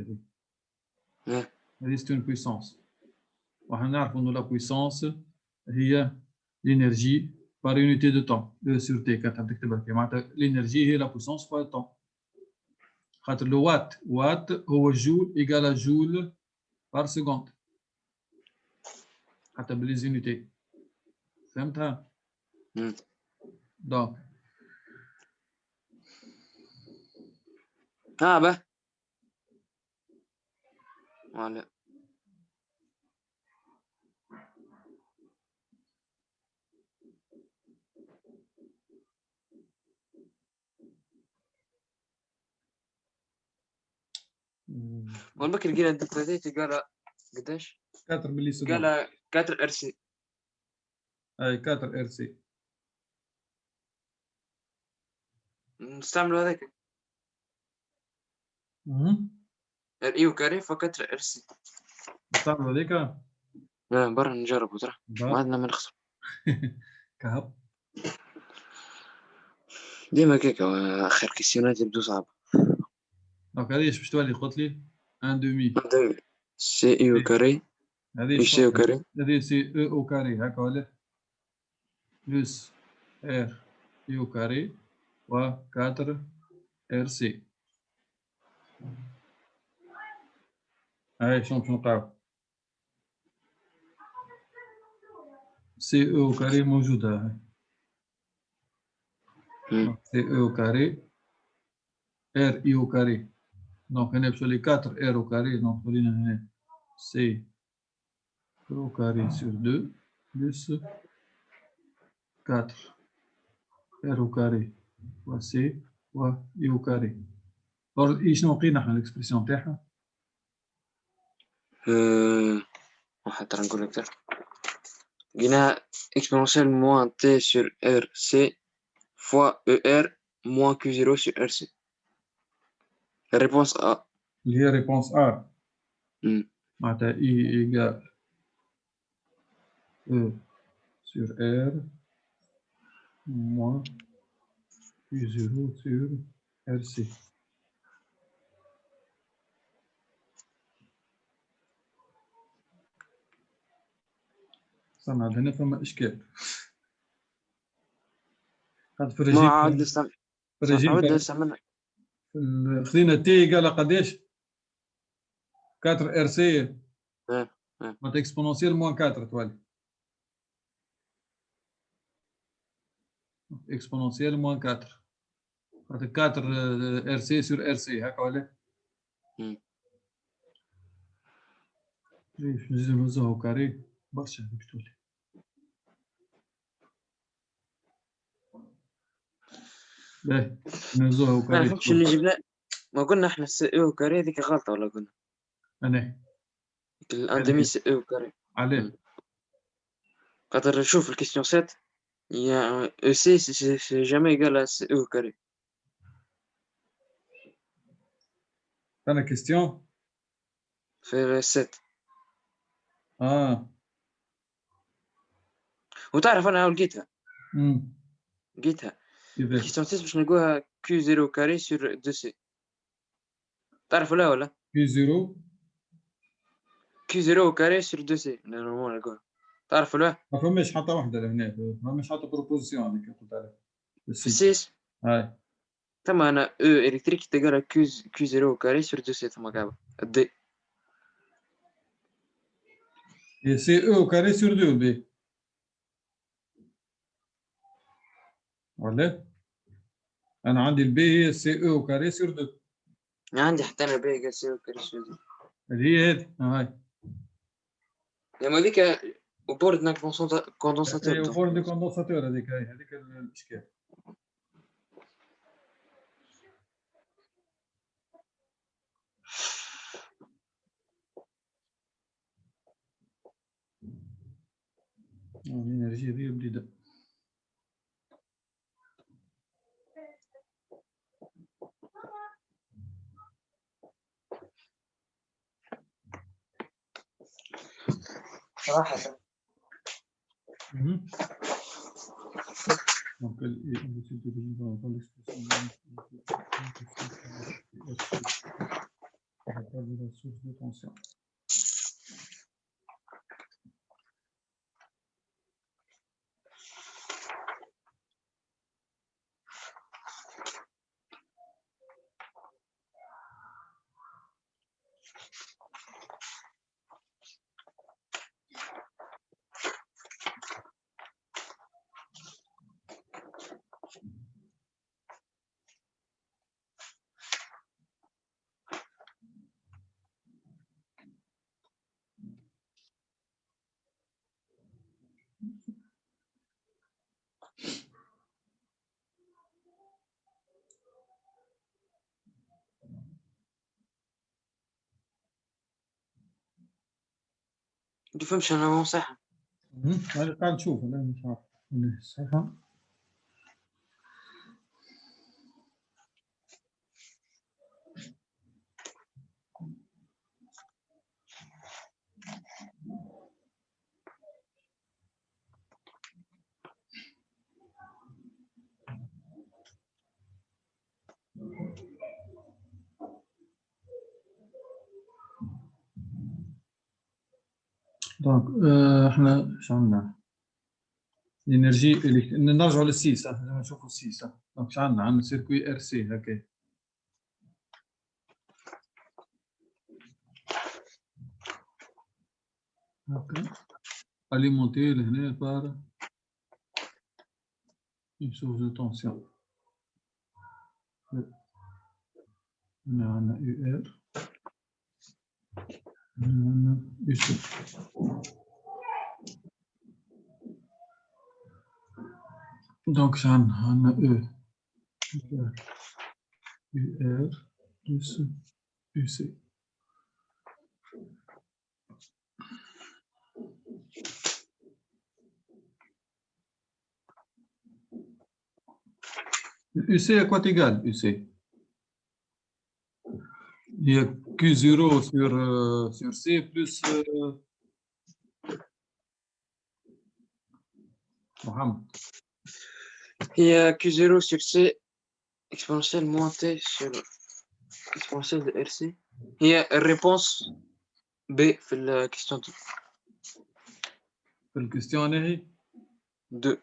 هذه سي اون بويسونس وحنا نعرفوا انه لا بويسونس هي l'énergie par unité de temps E sur T كتحب تكتبها كي معناتها l'énergie هي لا بويسونس fois le temps خاطر لو وات هو جول ايكال جول بار سكوند حتى بالليزونيتي فهمتها؟ دونك با ولا والبكر قال الدلتا قال قداش 4 ملي سكوند قال 4 ار سي اي 4 ار سي نستعملوا هذاك الاي وكاري فقط ار سي نستعملوا هذيك برا نجربوا ترى ما عندنا ما نخسر كهب ديما كيكا اخر كيسيونات يبدو صعب. دونك هذه ايش باش تولي قلت لي 1 دومي سي اي او كاري هذه سي او كاري هذه سي او او كاري هكا ولا بلس ار يو كاري و 4 ار سي. هاي شنو نلقاو سي او كاري موجوده هاي سي او كاري ار يو كاري دونك هنا باش تولي 4 ار او كاري دونك تولينا هنا سي او كاري sur 2 plus 4 r au carré fois c fois i au carré. اور شنو لقينا احنا الاكسبرسيون تاعها؟ حتى نقول لك لقينا exponentielle moins t sur rc fois er moins q0 sur rc. La réponse A. اللي هي réponse R. معناتها I égale E sur R moins Q0 sur RC. صنع هنا فما إشكال. هذا في الرجيم. ما عاد نستعمل. في الرجيم خذينا تي إيجال قداش؟ 4 ار سي. معناتها اكسبونونسيال موان 4 تولي. اكسبونونسيال موان 4. معناتها 4 ار سي سور ار سي هكا ولا؟ باش نزيدو نوزعو كاري برشا هذيك تولي. باهي نوزعو كاري. ما فهمتش اللي جبنا. ما قلنا احنا سي او كاري هذيك غلطة ولا قلنا؟ أنا الاندمي سي او كاري. عليه؟ خاطر نشوف الكيستيون 7 يا او سي سي جامي ايكال سي او كاري. أنا كيستيون في 7. وتعرف انا لقيتها. لقيتها. الكيستيون 6 باش نلقوها كيو 0 كاري سور 2 سي. تعرف ولا؟ كيو 0 كيو 0 كاري سور 2 سي نورمال نلقوها. تعرف ولا؟ ما فماش حتى وحده لهنا، ما فماش حتى بروبوزيسيون اللي قلت عليها. في 6 هاي ثم انا او الكتريك تقرا كيو 0 كاري سور 2 سي ثم كابا دي. هي سي او كاري سور 2 بي ولا؟ انا عندي البي هي سي او كاري سور 2. عندي حتى انا بي قال سي او كاري سور 2. هي هذه هاي. لما هذيك وبورد ناك كوندنساتور. وبورد كوندنساتور هذيك الاشكال. الانرجي هذه بديده. صراحة. Donc, la source de tension. ما تفهمش انا مو صح. هذا قاعد نشوف انا مش عارف صحيحه. دونك احنا شو عندنا؟ الانرجي نرجعوا للسيس. لازم نشوفوا السيس. دونك شو عندنا سيركوي ار سي هكا. هكا alimenté لهنا par une source de tension. هنا عندنا يو ار. هنا عندنا يو سي. دونك شو عندنا او يو ار بلس يو سي. UC à quoi égale UC? Il y a Q Q0 sur C plus Mohamed. Il y a Q0 sur C exponentielle moins T sur exponentielle de RC. Il y a réponse B في la question 2. في الكستيون هي 2.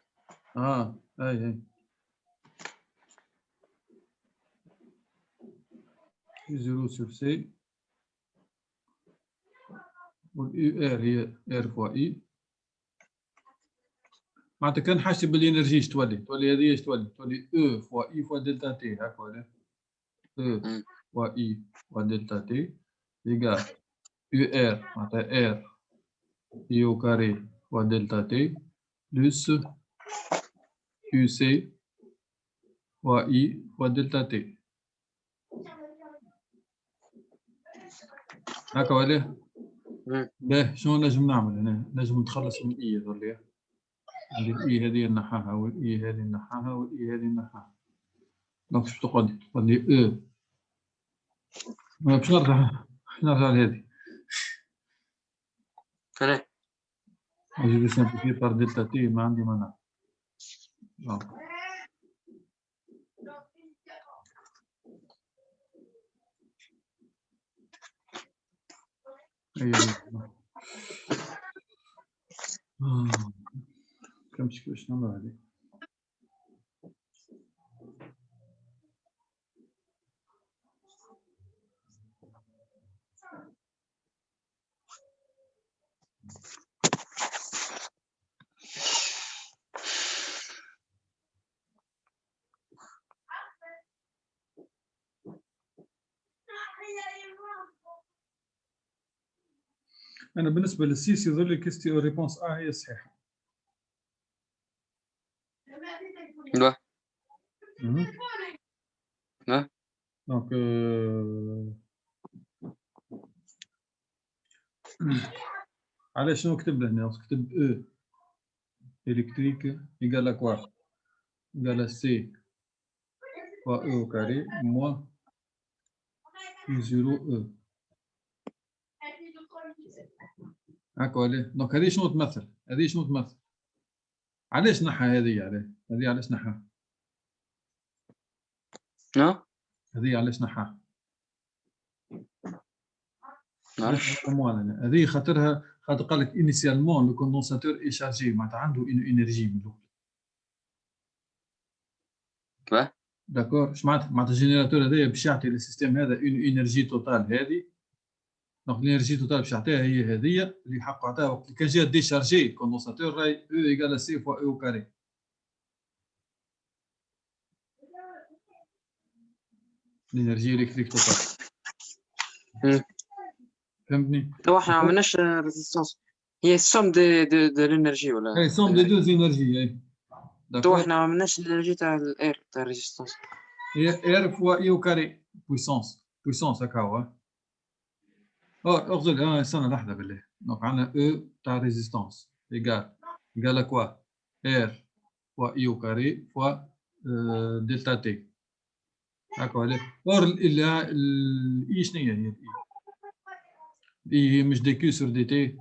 اي Q0 sur C واليو ار هي ار فوا اي معناتها كان حاسب بالانرجي اش تولي هذه اش تولي او فوا اي فوا دلتا تي هكا ولا او فوا اي فوا دلتا تي يقال يو ار معناتها ار يو كاري فوا دلتا تي بلس كيو سي فوا اي فوا دلتا تي هكا ولا باهي شنو نجم نعمل هنا؟ نجم نتخلص من اي ظل عندي الاي هذه نحاها والاي هذه نحاها والاي هذه نحاها دونك باش تقعد لي او باش نرجع لهذه فلا اجي سامبليفي بار دلتا تي ما عندي مانع دونك كمش كيفاش نعمل هذه أنا بالنسبة للسيس يظل لي كيستي ريبونس هي الصحيحة. لا. لا. دونك علاش شنو كتب هنا؟ كتب او إلكتريك يقال لك واحد يقال سي فوا او كاري موان كي زيرو او هاكا ولا دونك هذه شنو تمثل؟ علاش نحى هذه علاش نحى؟ هذه علاش نحى؟ نعرفش. هذه خاطر قال لك انيسيالمون لو كوندونساتور اي شارجي معناتها عنده انرجي من الاول. داكور اش معناتها الجينيراتور هذايا باش يعطي للسيستم هذا انرجي توتال هذه دونك الانرجي توتال باش يعطيها هي هذه اللي حقه عطاها وقت اللي كان جا ديشارجي الكوندونساتور راهي او ايكال سي فوا او كاري الانرجي الكتريك توتال. فهمتني؟ تو احنا ما عملناش ريزيستانس هي السوم دو الانرجي ولا اي سوم دي دوز انرجي اي تو احنا ما عملناش الانرجي تاع الاير تاع الريزيستانس هي ار فوا اي او كاري بويسونس هكا هو اغزل استنى لحظه بالله دونك عندنا او تاع ريزيستانس ايكال ا كوا ار فوا اي او كاري فوا دلتا تي هكا ولا اور الاي شنو هي الاي هي مش دي كيو سور دي تي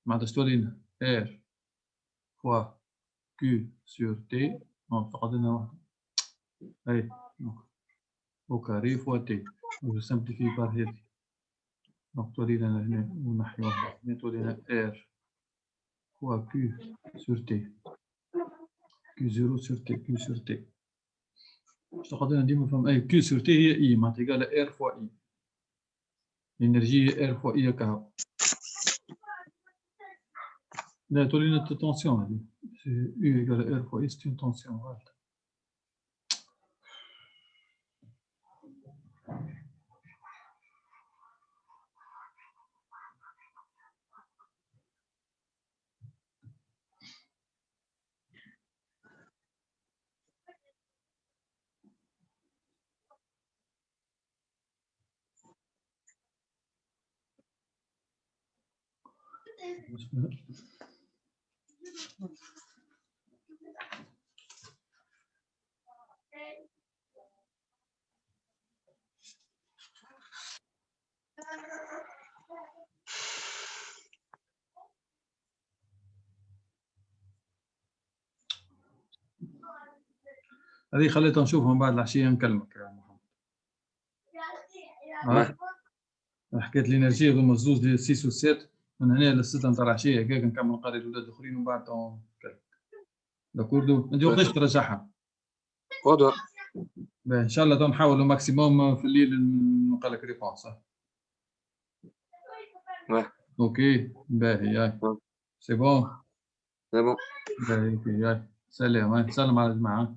معناتها تولينا ار فوا كيو سور تي فقط لنا واحد اي دونك او كاري فوا تي جو سامبليفي بار هذه دونك تولينا هنا ونحي واحد هنا تولينا ار فوا كيو سور تي كيو زيرو سور تي كيو سور تي باش تقعدنا ديما نفهم اي كيو سور تي هي اي معناتها ايكال ار فوا اي الانرجي ار فوا اي هكا لا تولينا تونسيون هذه سي يو ايكال ار فوا اي سي اون تونسيون غلط. هذه خليتها نشوفهم بعد العشية نكلمك يا محمد. حكيت الانرجي هذوما الزوز ديال 6 و 7 من هنا للستة نتاع العشية هكاك نكمل نقري الأولاد الآخرين ومن بعد نكلمك. داكوردو أنت وقتاش ترجعها؟ غدوة. إن شاء الله نحاولوا ماكسيموم في الليل نلقى لك ريبونس. اوكي باهي ياي سي بون سي بون باهي ياي سلام سلم على الجماعة.